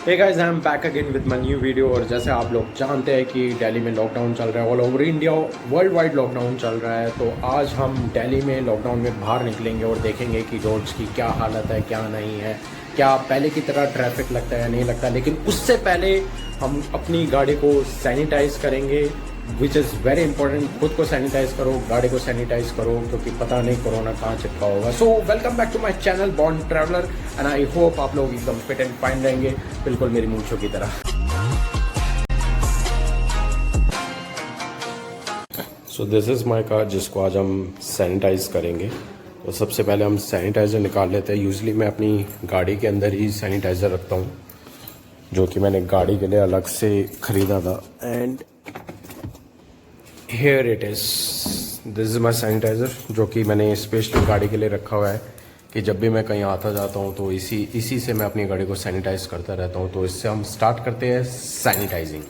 Hey guys, I am back again with my new video. और जैसे आप लोग जानते हैं कि दिल्ली में लॉकडाउन चल रहा है, all over India world wide lockdown चल रहा है। तो आज हम दिल्ली में लॉकडाउन में बाहर निकलेंगे और देखेंगे कि रोड्स की क्या हालत है, क्या नहीं है, क्या पहले की तरह ट्रैफिक लगता है या नहीं लगता। लेकिन उससे पहले हम अपनी गाड़ी को सैनिटाइज करेंगे, विच इज़ वेरी इंपॉर्टेंट। खुद को सैनिटाइज करो, गाड़ी को सैनिटाइज करो, क्योंकि पता नहीं कोरोना कहाँ चिपका होगा। So welcome back to my channel bond traveller, and I hope आप लोग एकदम फिट एंड फाइन रहेंगे, बिल्कुल मेरी मूंछों की तरह। So this is my car, जिसको आज हम सैनिटाइज करेंगे। तो सबसे पहले हम सैनिटाइज़र निकाल लेते हैं। यूजली मैं अपनी गाड़ी के अंदर ही सैनिटाइज़र रखता हूँ, जो कि मैंने गाड़ी के लिए अलग से ख़रीदा था। And here it is, this is my sanitiser, जो कि मैंने स्पेशली गाड़ी के लिए रखा हुआ है कि जब भी मैं कहीं आता जाता हूँ तो इसी से मैं अपनी गाड़ी को सैनिटाइज करता रहता हूँ। तो इससे हम स्टार्ट करते हैं सैनिटाइजिंग।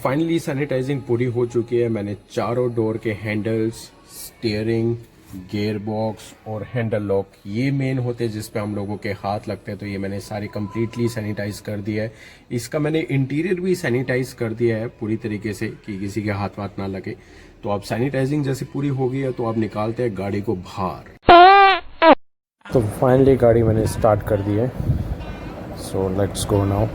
फाइनली सैनिटाइजिंग पूरी हो चुकी है। मैंने चारों डोर के हैंडल्स, स्टीयरिंग, गियर बॉक्स और हैंडल लॉक, ये मेन होते हैं जिस पे हम लोगों के हाथ लगते हैं, तो ये मैंने सारी कंप्लीटली सैनिटाइज कर दिया है। इसका मैंने इंटीरियर भी सैनिटाइज कर दिया है पूरी तरीके से कि किसी के हाथ वाथ ना लगे। तो अब सैनिटाइजिंग जैसे पूरी हो गई है तो अब निकालते हैं गाड़ी को बाहर। तो फाइनली गाड़ी मैंने स्टार्ट कर दी है। So let's go now.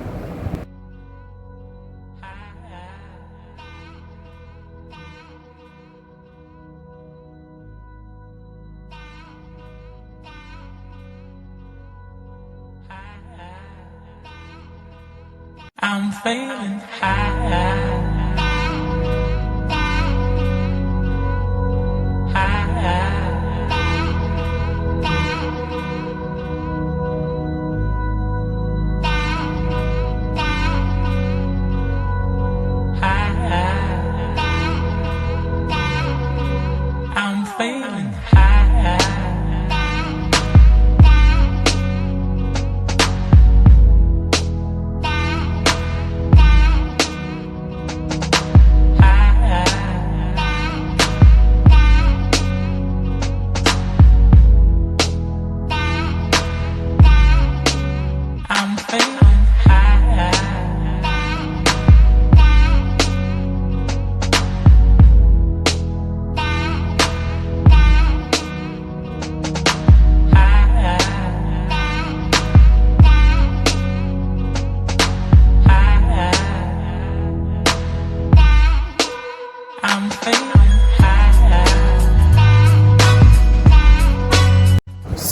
I'm feeling high. I'm feeling high.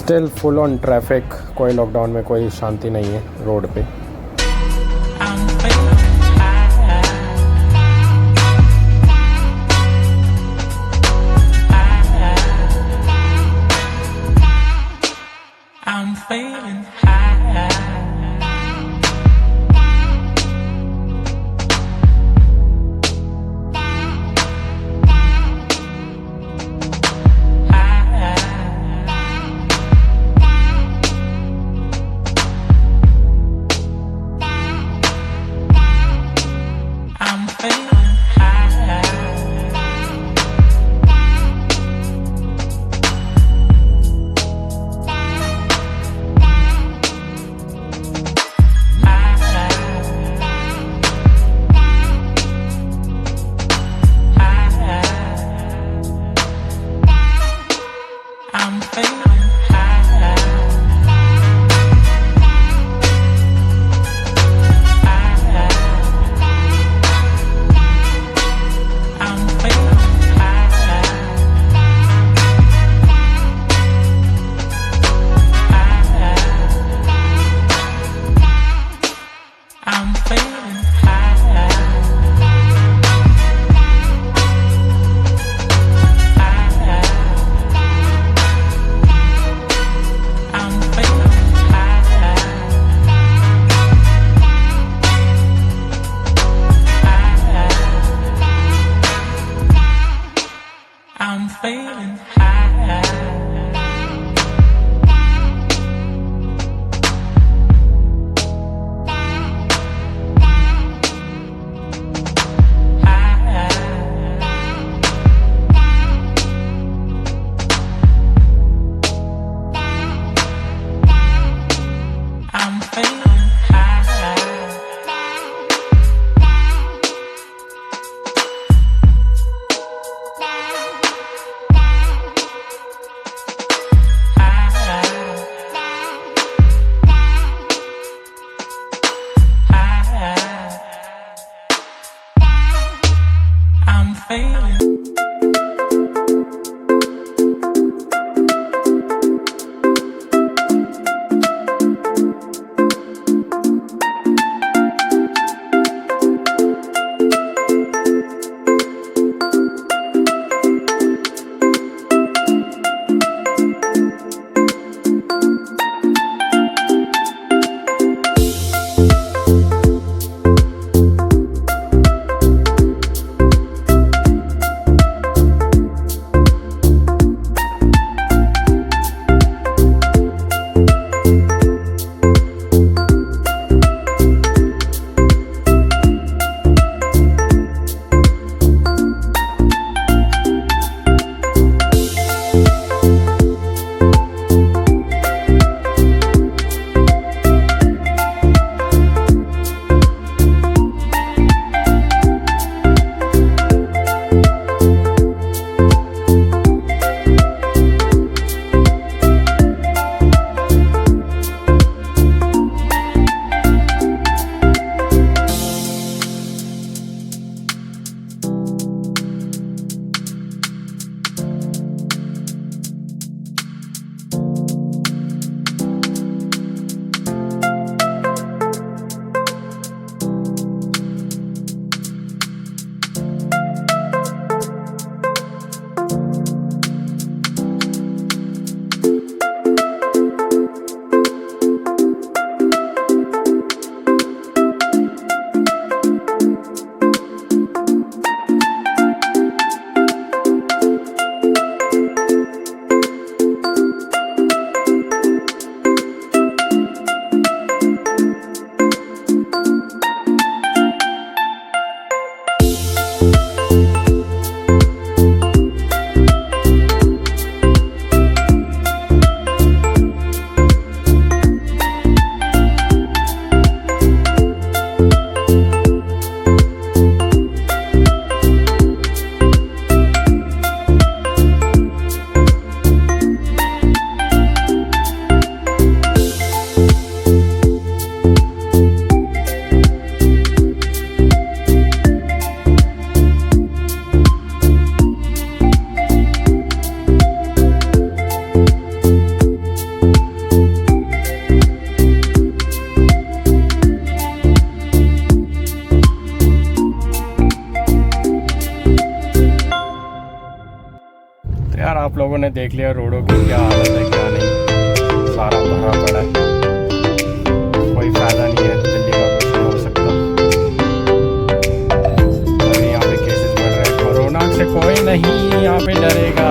Still full on traffic, कोई लॉकडाउन में कोई शांति नहीं है रोड पे। I'm feeling high. I'm feeling high. I'm feeling high. यार आप लोगों ने देख लिया रोडों की क्या हालत है, क्या नहीं, सारा भरा पड़ा है, कोई फायदा नहीं है, दिल्ली का कुछ नहीं हो सकता। अभी यहाँ पे केसेस बढ़ रहे हैं, कोरोना से कोई नहीं यहाँ पे डरेगा,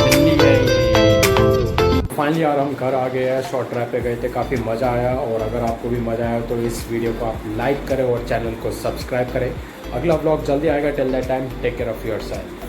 दिल्ली है ये। फाइनली यार हम घर आ गए हैं, शॉर्ट ट्रैप पे गए थे, काफ़ी मज़ा आया। और अगर आपको भी मज़ा आया तो इस वीडियो को आप लाइक करें और चैनल को सब्सक्राइब करें। अगला व्लॉग जल्दी आएगा, till that time take care of yourself.